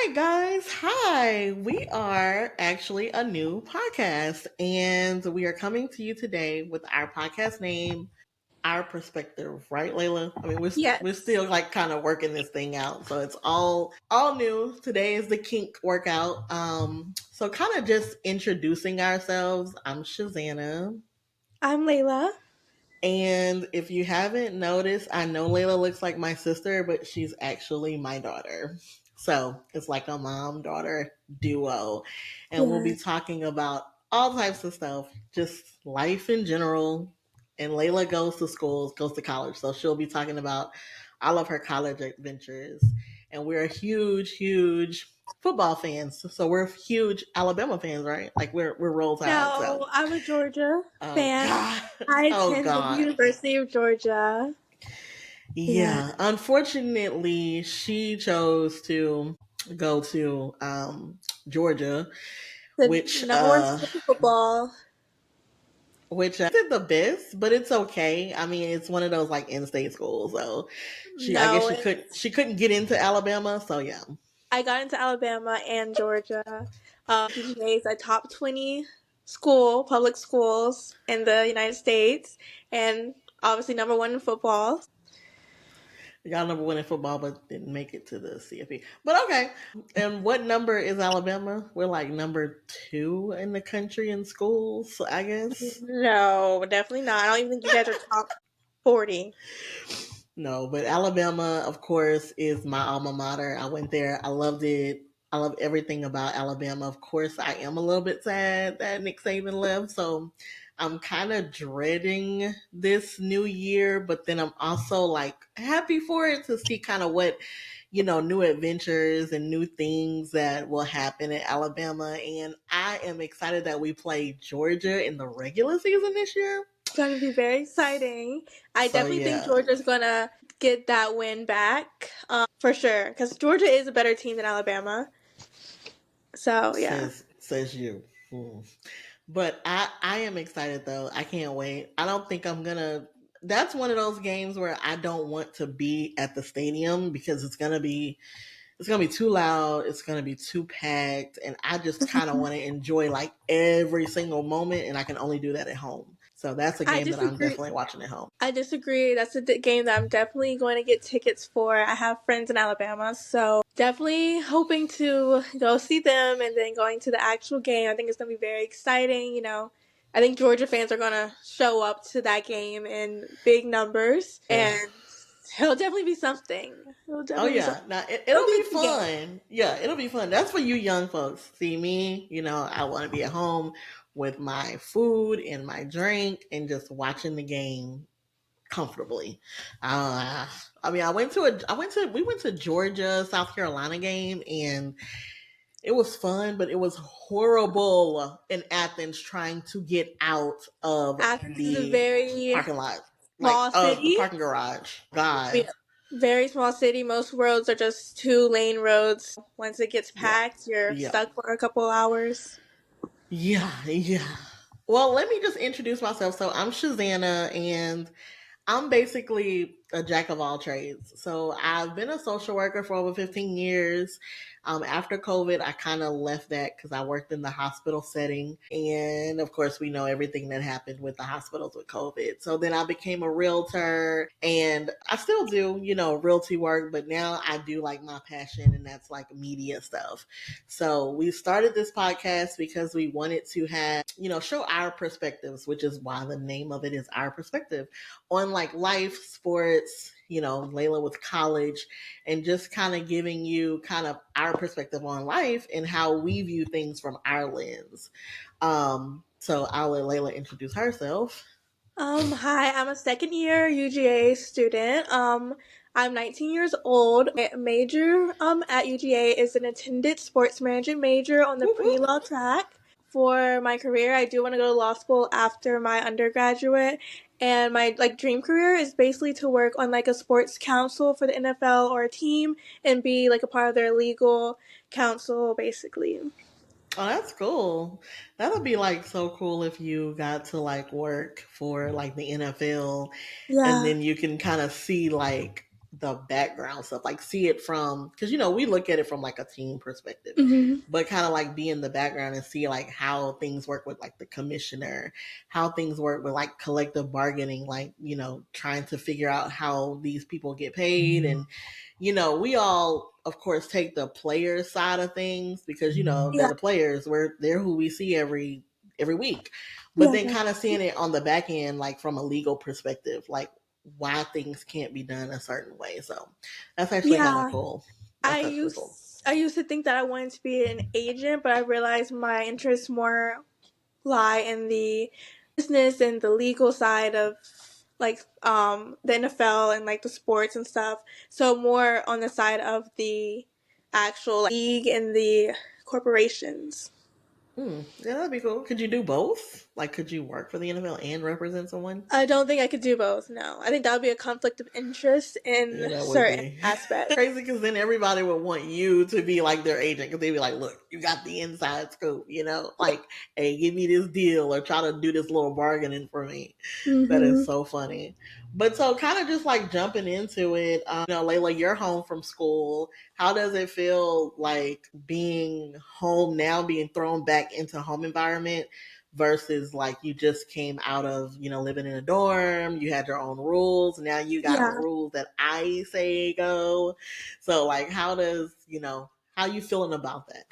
right, guys. Hi. We are actually a new podcast, and we are coming to you today with our podcast name, Our Perspective. Right, Layla? I mean, we're Yes. still like kind of working this thing out, so it's all new. Today is the kink workout. So kind of just introducing ourselves. I'm Chizanna. I'm Layla. And if you haven't noticed, I know Layla looks like my sister, but she's actually my daughter. So it's like a mom daughter duo. And we'll be Yeah. talking about all types of stuff, just life in general. And Layla goes to college. So she'll be talking about all of her college adventures. And we're huge football fans. So we're huge Alabama fans, right? Like we're roll tide. So No, I'm a Georgia oh fan. God. I Oh attend the God. University of Georgia. Yeah. Yeah, unfortunately, she chose to go to Georgia, The which number one school for football. isn't the best, but it's okay. I mean, it's one of those like in-state schools, so I guess No, she couldn't get into Alabama, so yeah. I got into Alabama and Georgia. UGA is a top 20 school, public schools in the United States, and obviously number one in football. Y'all number one in football, but didn't make it to the CFP. But okay. And what number is Alabama? We're like number two in the country in schools, I guess. No, definitely not. I don't even think you guys are top 40. No, but Alabama, of course, is my alma mater. I went there. I loved it. I love everything about Alabama. Of course, I am a little bit sad that Nick Saban left. So I'm kind of dreading this new year, but then I'm also like happy for it to see kind of what, new adventures and new things that will happen in Alabama. And I am excited that we play Georgia in the regular season this year. Gonna be very exciting. I So definitely think yeah. Georgia's gonna get that win back, for sure. Because Georgia is a better team than Alabama. So yeah, Says you. Hmm. But I am excited though. I can't wait. I don't think I'm gonna. That's one of those games where I don't want to be at the stadium because it's gonna be too loud. It's gonna be too packed, and I just kind of want to enjoy like every single moment, and I can only do that at home. So that's a I game that I'm disagree. definitely watching at home. I disagree. That's a game that I'm definitely going to get tickets for. I have friends in Alabama, so definitely hoping to go see them and then going to the actual game. I think it's gonna be very exciting. I think Georgia fans are gonna show up to that game in big numbers, Yeah. and it'll definitely be something. It'll Oh definitely be yeah, something. now It'll it'll be be a good game. fun. Yeah, it'll be fun. That's for you young folks. See me, I want to be at home with my food and my drink and just watching the game comfortably. Uh, I mean, we went to Georgia, South Carolina game, and it was fun, but it was horrible in Athens trying to get out of Athens is a the very parking lot, like small of the city. parking garage. God, Yeah. Very small city. Most roads are just two lane roads. Once it gets yeah, packed, you're yeah. stuck for a couple hours. Yeah. Well, let me just introduce myself. So I'm Shazana, and I'm basically a jack of all trades. So I've been a social worker for over 15 years. After COVID, I kind of left that because I worked in the hospital setting. And of course, we know everything that happened with the hospitals with COVID. So then I became a realtor and I still do, realty work, but now I do like my passion and that's like media stuff. So we started this podcast because we wanted to have, show our perspectives, which is why the name of it is Our Perspective on like life, sports, Layla with college, and just kind of giving you kind of our perspective on life and how we view things from our lens. So I'll let Layla introduce herself. Hi, I'm a second year UGA student. I'm 19 years old. My major at UGA is an attended sports management major on the Whoop, whoop. pre-law track. For my career, I do want to go to law school after my undergraduate, and my dream career is basically to work on like a sports council for the NFL or a team and be like a part of their legal council basically. Oh, that's cool. That would be like so cool if you got to like work for like the NFL and Yeah. then you can kind of see like the background stuff, like see it from, because we look at it from like a team perspective, Hmm. but kind of like be in the background and see like how things work with like the commissioner, how things work with like collective bargaining, like trying to figure out how these people get paid. And we all of course take the player side of things because they're Yeah. the players, they're who we see every week. But Yeah. then kind of seeing it on the back end, like from a legal perspective, like why things can't be done a certain way. So that's actually kind of Yeah. cool. I That's actually cool. used to think that I wanted to be an agent, but I realized my interests more lie in the business and the legal side of like the NFL and like the sports and stuff. So more on the side of the actual like, league and the corporations. Yeah, that'd be cool. Could you do both? Like, could you work for the NFL and represent someone? I don't think I could do both. No, I think that would be a conflict of interest in Yeah, that would certain be aspects. crazy because then everybody would want you to be like their agent because they'd be like, look, you got the inside scoop, like, hey, give me this deal or try to do this little bargaining for me. That is Mm-hmm. so funny. But so, kind of just like jumping into it, Layla, you're home from school. How does it feel like being home now, being thrown back into home environment? Versus like you just came out of living in a dorm, you had your own rules, now you got Yeah. rules that I say go. So like how you feeling about that?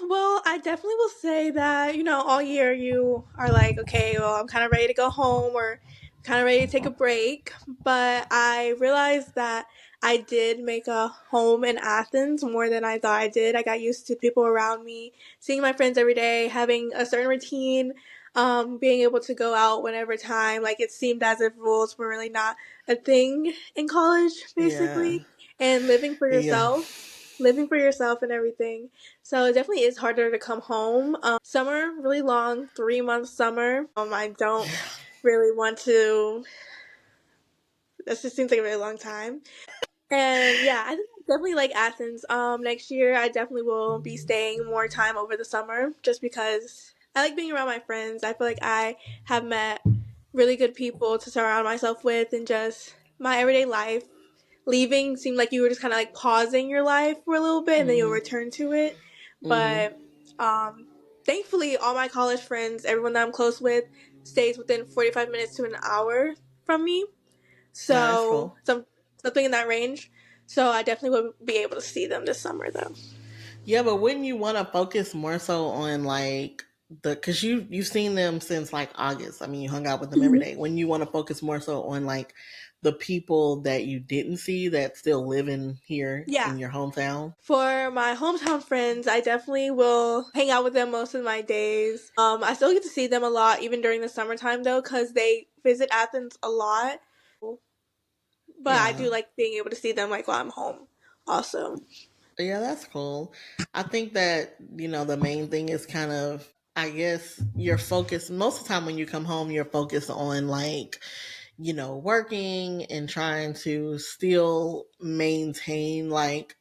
Well, I definitely will say that, all year you are like, okay, well, I'm kind of ready to go home or kind of ready to take a break. But I realized that I did make a home in Athens more than I thought I did. I got used to people around me, seeing my friends every day, having a certain routine, being able to go out whenever time. Like, it seemed as if rules were really not a thing in college, Yeah. basically. And Yeah. living for yourself and everything. So it definitely is harder to come home. Summer, really long, 3 month summer. I don't really want to. That just seems like a really long time. And yeah, I think I definitely like Athens. Next year I definitely will be staying more time over the summer, just because I like being around my friends. I feel like I have met really good people to surround myself with, and just my everyday life. Leaving seemed like you were just kind of like pausing your life for a little bit and then you'll Mhm. return to it. Mhm. But thankfully, all my college friends, everyone that I'm close with, stays within 45 minutes to an hour from me. Yeah, that's So cool. something in that range. So I definitely will be able to see them this summer, though. Yeah, but wouldn't you want to focus more so on like because you've seen them since like August. I mean, you hung out with them every Mhm. day. When you want to focus more so on like the people that you didn't see that still living here Yeah. in your hometown. For my hometown friends, I definitely will hang out with them most of my days. I still get to see them a lot, even during the summertime, though, because they visit Athens a lot. But I Yeah. do like being able to see them like while I'm home, also. Yeah, that's cool. I think that, the main thing is kind of, I guess, your focus. Most of the time when you come home, you're focused on like, working and trying to still maintain like,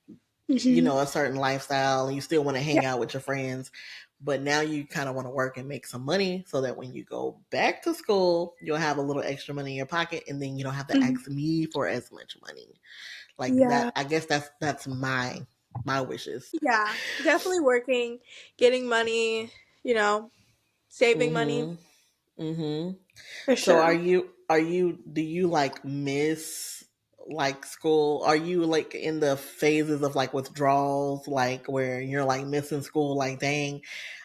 Hmm. a certain lifestyle and you still want to Yeah. hang out with your friends. But now you kind of want to work and make some money so that when you go back to school, you'll have a little extra money in your pocket and then you don't have to Mhm. ask me for as much money. Like Yeah. that, I guess that's my wishes. Yeah. Definitely working, getting money, you know, saving money Mhm. Mhm. for So sure. do you like miss like school? Are you like in the phases of like withdrawals, like where you're like missing school, like dang,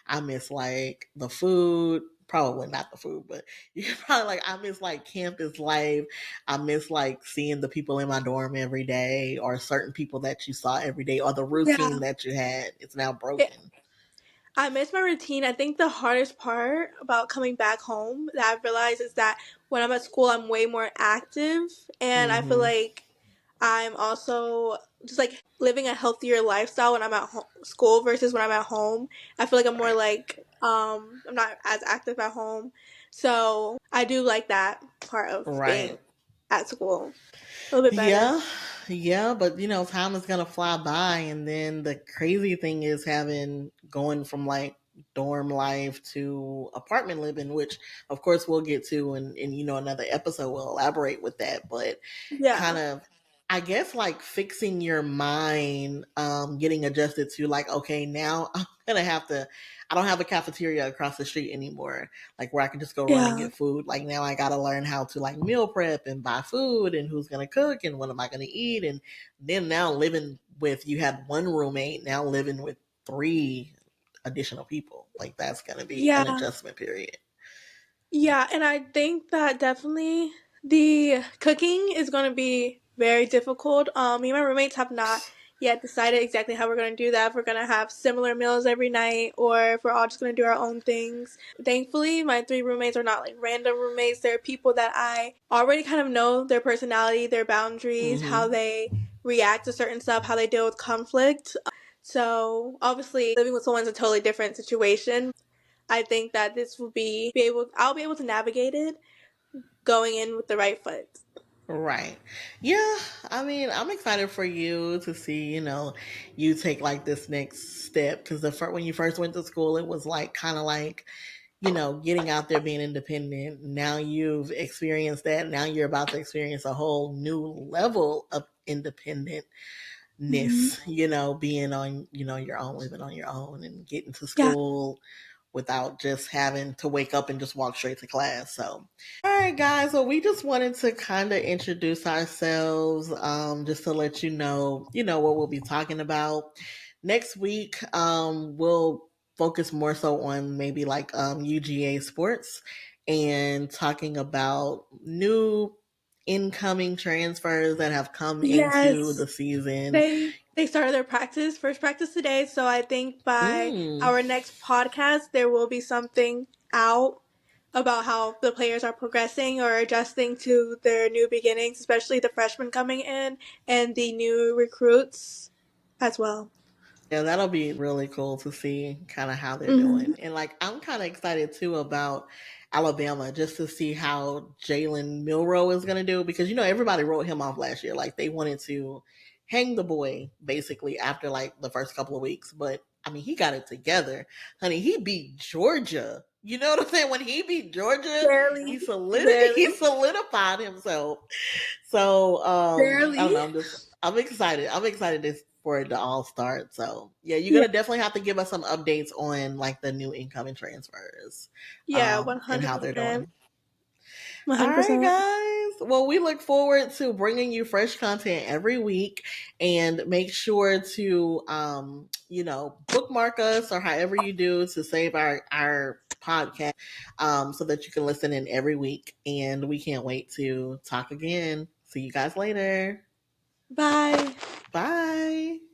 I miss like the food, probably not the food, but you're probably like I miss like campus life. I miss like seeing the people in my dorm every day or certain people that you saw every day or the routine Yeah. that you had. It's now It, broken. I miss my routine. I think the hardest part about coming back home that I've realized is that when I'm at school, I'm way more active. And I feel Mhm. like I'm also just like living a healthier lifestyle when I'm at school versus when I'm at home. I feel like I'm more Right. like, I'm not as active at home. So I do like that part of being Right. at school a little bit better. Yeah, yeah, but time is gonna fly by, and then the crazy thing is having going from like dorm life to apartment living, which of course we'll get to, and another episode will elaborate with that. But kind Yeah. of I guess like fixing your mind, getting adjusted to like, okay, now I'm gonna have to. I don't have a cafeteria across the street anymore, like where I can just go run and Yeah. get food. Like now I gotta learn how to like meal prep and buy food and who's gonna cook and what am I gonna eat. And then now living with you had one roommate, now living with three additional people. Like that's gonna be an Yeah. adjustment period. Yeah, and I think that definitely the cooking is going to be very difficult. Me and my roommates have not yet decided exactly how we're going to do that. If we're going to have similar meals every night or if we're all just going to do our own things. Thankfully, my three roommates are not like random roommates. They're people that I already kind of know their personality, their boundaries, how Mm-hmm. they react to certain stuff, how they deal with conflict. So, obviously, living with someone's a totally different situation. I think that this will I'll be able to navigate it going in with the right foot. Right. Yeah. I mean, I'm excited for you to see, you take like this next step because when you first went to school, it was like kind of like, getting out there, being independent. Now you've experienced that. Now you're about to experience a whole new level of independentness, Hmm. being on, your own, living on your own and getting to Yeah. school without just having to wake up and just walk straight to class. So, all right, guys. Well, we just wanted to kind of introduce ourselves, just to let what we'll be talking about next week. We'll focus more so on maybe like UGA sports and talking about new incoming transfers that have come into Yes. the season. They started their first practice today, so I think by Mm. our next podcast there will be something out about how the players are progressing or adjusting to their new beginnings, especially the freshmen coming in and the new recruits as well. Yeah, that'll be really cool to see kind of how they're Hmm. doing. And like, I'm kind of excited too about Alabama just to see how Jalen Milrow is going to do because, everybody wrote him off last year. Like, they wanted to hang the boy basically after like the first couple of weeks. But I mean, he got it together. Honey, he beat Georgia. You know what I'm saying? When he beat Georgia, he, Barely, he barely, solidified himself. So I don't barely. know. I'm excited. I'm excited for it to all start. So yeah, you're Yeah, gonna definitely have to give us some updates on like the new incoming transfers, yeah, one and hundred how they're percent, doing. one All hundred right, percent. guys. Well, we look forward to bringing you fresh content every week, and make sure to bookmark us or however you do to save our podcast, so that you can listen in every week. And we can't wait to talk again. See you guys later. Bye. Bye.